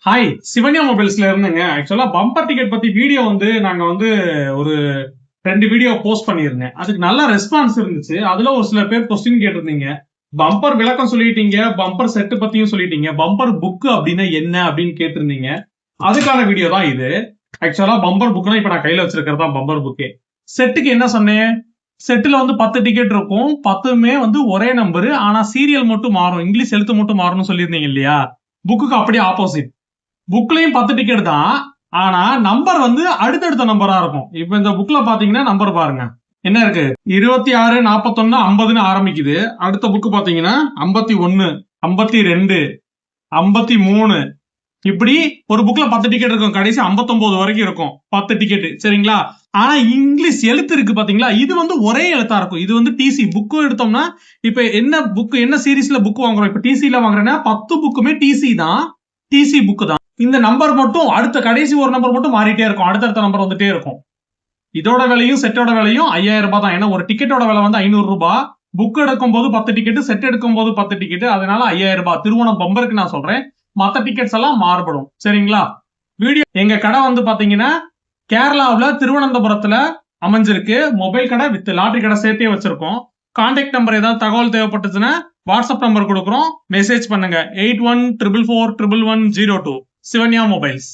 Hi, Shivanya மொபைல்ஸ்ல இருந்துங்க. ஆக்சுவலா bumper ticket பத்தி வீடியோ நாங்க ஒரு 2 வீடியோ போஸ்ட் பண்ணியிருந்தேன். அதுக்கு நல்ல ரெஸ்பான்ஸ் இருந்துச்சு. அதுல ஒரு சில பேர் கொஸ்டின் கேட்டிருந்தீங்க. பம்பர் விளக்கம் சொல்லிட்டீங்க, பம்பர் செட் பத்தியும் சொல்லிட்டீங்க. பம்பர் புக் அப்படின்னா என்ன அப்படின்னு கேட்டிருந்தீங்க. அதுக்கான வீடியோ தான் இது. ஆக்சுவலா பம்பர் புக்னா இப்ப நான் கையில வச்சிருக்கிறது தான் பம்பர் புக்கே. செட்டுக்கு என்ன சொன்னேன்? செட்டுல 10 டிக்கெட் இருக்கும். 10மே ஒரே நம்பர். ஆனா சீரியல் மட்டும் மாறும். இங்கிலீஷ் எழுத்து மட்டும் மாறும்னு சொல்லியிருந்தீங்க இல்லையா? புக்குக்கு அப்படியே ஆப்போசிட். புக்லயும் 10 டிக்கெட் தான். ஆனா நம்பர் அடுத்தடுத்த நம்பரா இருக்கும். இப்ப இந்த புக்ல பாத்தீங்கன்னா நம்பர் பாருங்க. என்ன இருக்கு? 26, 41, 50ன்னு ஆரம்பிக்குது. அடுத்த புக் பாத்தீங்கன்னா 51, 52, 53. இப்படி ஒரு புக்ல 10 டிக்கெட் இருக்கும். கடைசி 59 வரைக்கும் இருக்கும். 10 டிக்கெட். சரிங்களா? ஆனா இங்கிலீஷ் எழுத்து இருக்கு பாத்தீங்களா? இது ஒரே எழுத்தா இருக்கும். இது டிசி புக் எடுத்தோம்னா, இப்ப என்ன புக் என்ன சீரிஸ்ல புக் வாங்குறோம்? இப்ப டிசில வாங்குறேன்னா 10 புக்குமே டிசி தான். டிசி புக் தான். இந்த நம்பர் மட்டும் அடுத்த கடைசி ஒரு நம்பர் மட்டும் மாறிட்டே இருக்கும். அடுத்தடுத்த நம்பர் வந்துட்டே இருக்கும். இதோட விலையும் செட்டோட விலையும் 5000 ரூபாய் தான். ஏன்னா ஒரு டிக்கெட்டோட விலை 500 ரூபாய். புக் எடுக்கும் போது 10 டிக்கெட், செட் எடுக்கும் போது 10 டிக்கெட். அதனால 5000 ரூபாய். திருவோணம் பம்பருக்கு நான் சொல்றேன். மத்த டிக்கெட்ஸ் எல்லாம் மாறுபடும். சரிங்களா? வீடியோ எங்க கடை பாத்தீங்கன்னா கேரளாவுல திருவனந்தபுரத்துல அமைஞ்சிருக்கு. மொபைல் கடை வித் லாட்டரி கடை சேர்த்தே வச்சிருக்கோம். கான்டாக்ட் நம்பர் ஏதாவது தகவல் தேவைப்பட்டுச்சுன்னா வாட்ஸ்அப் நம்பர் கொடுக்குறோம். மெசேஜ் பண்ணுங்க 8144411102. Sivanya Mobiles.